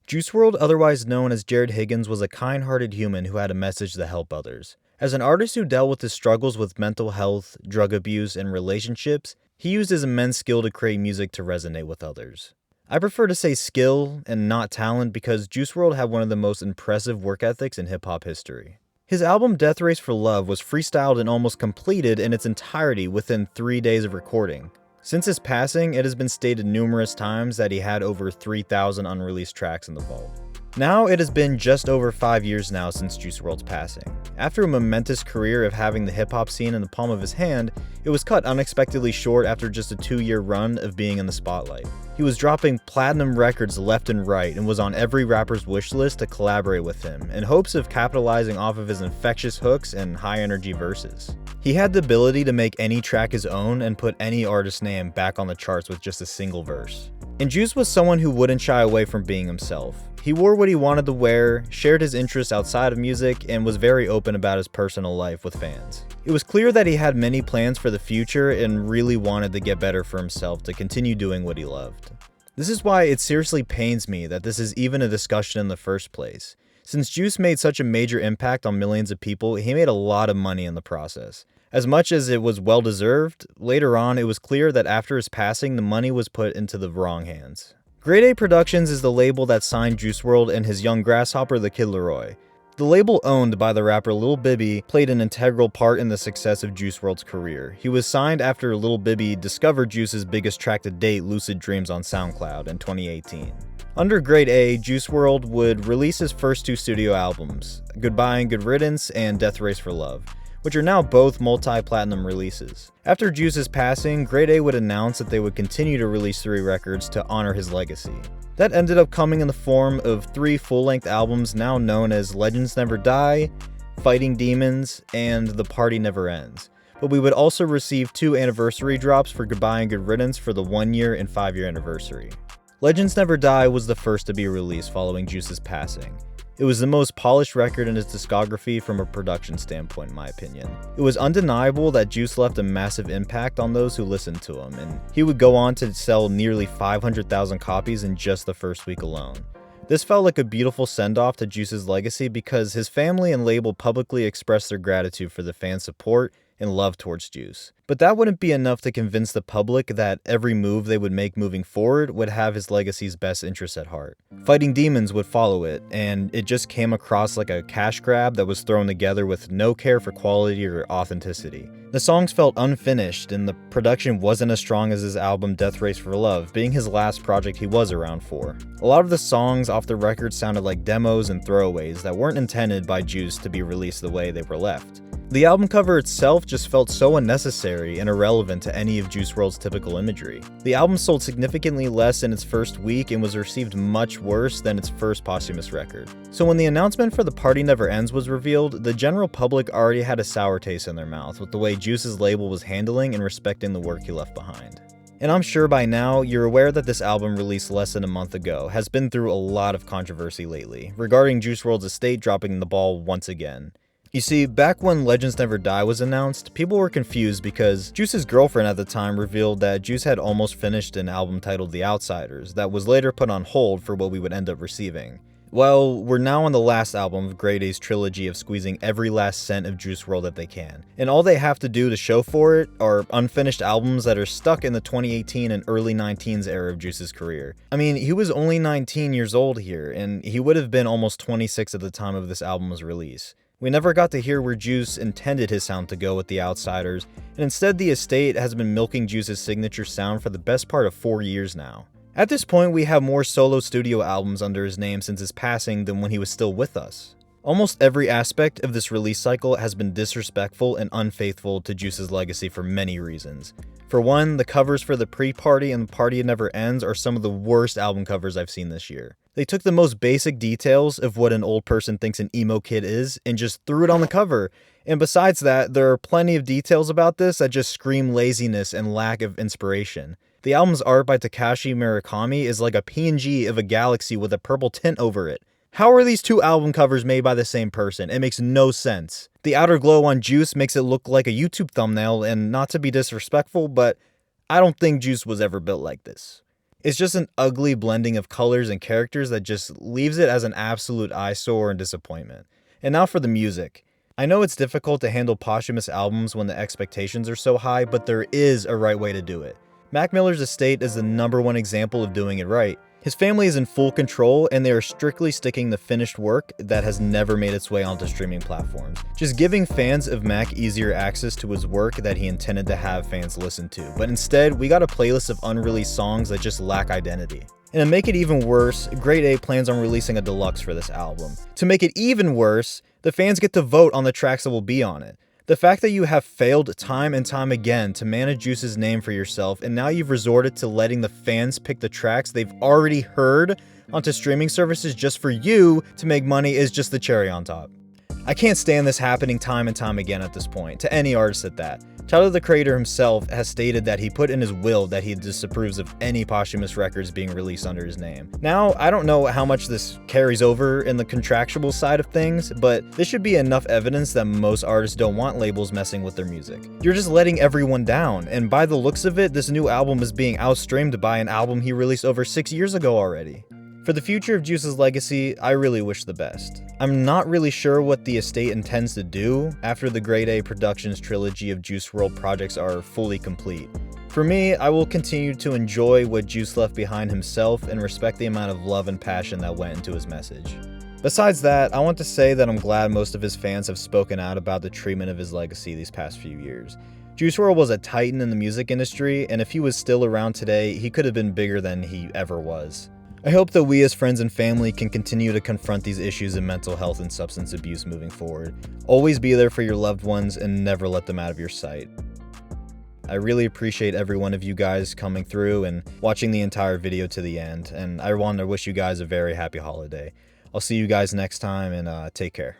Juice WRLD, otherwise known as Jared Higgins, was a kind-hearted human who had a message to help others. As an artist who dealt with his struggles with mental health, drug abuse, and relationships, he used his immense skill to create music to resonate with others. I prefer to say skill and not talent because Juice WRLD had one of the most impressive work ethics in hip-hop history. His album Death Race for Love was freestyled and almost completed in its entirety within 3 days of recording. Since his passing, it has been stated numerous times that he had over 3,000 unreleased tracks in the vault. Now it has been just over 5 years now since Juice WRLD's passing. After a momentous career of having the hip-hop scene in the palm of his hand, it was cut unexpectedly short after just a 2-year run of being in the spotlight. He was dropping platinum records left and right and was on every rapper's wish list to collaborate with him, in hopes of capitalizing off of his infectious hooks and high-energy verses. He had the ability to make any track his own and put any artist's name back on the charts with just a single verse. And Juice was someone who wouldn't shy away from being himself. He wore what he wanted to wear, shared his interests outside of music, and was very open about his personal life with fans. It was clear that he had many plans for the future and really wanted to get better for himself to continue doing what he loved. This is why it seriously pains me that this is even a discussion in the first place. Since Juice made such a major impact on millions of people, he made a lot of money in the process. As much as it was well-deserved, later on it was clear that after his passing, the money was put into the wrong hands. Grade A Productions is the label that signed Juice WRLD and his young grasshopper, the Kid Laroi. The label owned by the rapper Lil Bibby played an integral part in the success of Juice WRLD's career. He was signed after Lil Bibby discovered Juice's biggest track to date, Lucid Dreams, on SoundCloud in 2018. Under Grade A, Juice WRLD would release his first 2 studio albums, Goodbye and Good Riddance and Death Race for Love, which are now both multi-platinum releases. After Juice's passing, Grade A would announce that they would continue to release 3 records to honor his legacy. That ended up coming in the form of 3 full-length albums now known as Legends Never Die, Fighting Demons, and The Party Never Ends. But we would also receive 2 anniversary drops for Goodbye and Good Riddance for the 1-year and 5-year anniversary. Legends Never Die was the first to be released following Juice's passing. It was the most polished record in his discography from a production standpoint, in my opinion. It was undeniable that Juice left a massive impact on those who listened to him, and he would go on to sell nearly 500,000 copies in just the first week alone. This felt like a beautiful send-off to Juice's legacy because his family and label publicly expressed their gratitude for the fans' support and love towards Juice. But that wouldn't be enough to convince the public that every move they would make moving forward would have his legacy's best interests at heart. Fighting Demons would follow it, and it just came across like a cash grab that was thrown together with no care for quality or authenticity. The songs felt unfinished, and the production wasn't as strong as his album Death Race for Love, being his last project he was around for. A lot of the songs off the record sounded like demos and throwaways that weren't intended by Juice to be released the way they were left. The album cover itself just felt so unnecessary and irrelevant to any of Juice WRLD's typical imagery. The album sold significantly less in its first week and was received much worse than its first posthumous record. So when the announcement for The Party Never Ends was revealed, the general public already had a sour taste in their mouth with the way Juice's label was handling and respecting the work he left behind. And I'm sure by now, you're aware that this album, released less than a month ago, has been through a lot of controversy lately, regarding Juice WRLD's estate dropping the ball once again. You see, back when Legends Never Die was announced, people were confused because Juice's girlfriend at the time revealed that Juice had almost finished an album titled The Outsiders that was later put on hold for what we would end up receiving. Well, we're now on the last album of Grade A's trilogy of squeezing every last cent of Juice WRLD that they can, and all they have to do to show for it are unfinished albums that are stuck in the 2018 and early 19s era of Juice's career. I mean, he was only 19 years old here, and he would have been almost 26 at the time of this album's release. We never got to hear where Juice intended his sound to go with The Outsiders, and instead the estate has been milking Juice's signature sound for the best part of 4 years now. At this point, we have more solo studio albums under his name since his passing than when he was still with us. Almost every aspect of this release cycle has been disrespectful and unfaithful to Juice's legacy for many reasons. For one, the covers for The Pre-Party and The Party Never Ends are some of the worst album covers I've seen this year. They took the most basic details of what an old person thinks an emo kid is and just threw it on the cover. And besides that, there are plenty of details about this that just scream laziness and lack of inspiration. The album's art by Takashi Murakami is like a PNG of a galaxy with a purple tint over it. How are these 2 album covers made by the same person? It makes no sense. The outer glow on Juice makes it look like a YouTube thumbnail, and not to be disrespectful, but I don't think Juice was ever built like this. It's just an ugly blending of colors and characters that just leaves it as an absolute eyesore and disappointment. And now for the music. I know it's difficult to handle posthumous albums when the expectations are so high, but there is a right way to do it. Mac Miller's estate is the #1 example of doing it right. His family is in full control, and they are strictly sticking to finished work that has never made its way onto streaming platforms, just giving fans of Mac easier access to his work that he intended to have fans listen to. But instead, we got a playlist of unreleased songs that just lack identity. And to make it even worse, Grade A plans on releasing a deluxe for this album. To make it even worse, the fans get to vote on the tracks that will be on it. The fact that you have failed time and time again to manage Juice's name for yourself, and now you've resorted to letting the fans pick the tracks they've already heard onto streaming services just for you to make money is just the cherry on top. I can't stand this happening time and time again at this point, to any artist at that. Tyler, the Creator himself, has stated that he put in his will that he disapproves of any posthumous records being released under his name. Now, I don't know how much this carries over in the contractual side of things, but this should be enough evidence that most artists don't want labels messing with their music. You're just letting everyone down, and by the looks of it, this new album is being outstreamed by an album he released over 6 years ago already. For the future of Juice's legacy, I really wish the best. I'm not really sure what the estate intends to do after the Grade A Productions trilogy of Juice WRLD projects are fully complete. For me, I will continue to enjoy what Juice left behind himself and respect the amount of love and passion that went into his message. Besides that, I want to say that I'm glad most of his fans have spoken out about the treatment of his legacy these past few years. Juice WRLD was a titan in the music industry, and if he was still around today, he could have been bigger than he ever was. I hope that we as friends and family can continue to confront these issues in mental health and substance abuse moving forward. Always be there for your loved ones and never let them out of your sight. I really appreciate every one of you guys coming through and watching the entire video to the end, and I want to wish you guys a very happy holiday. I'll see you guys next time, and take care.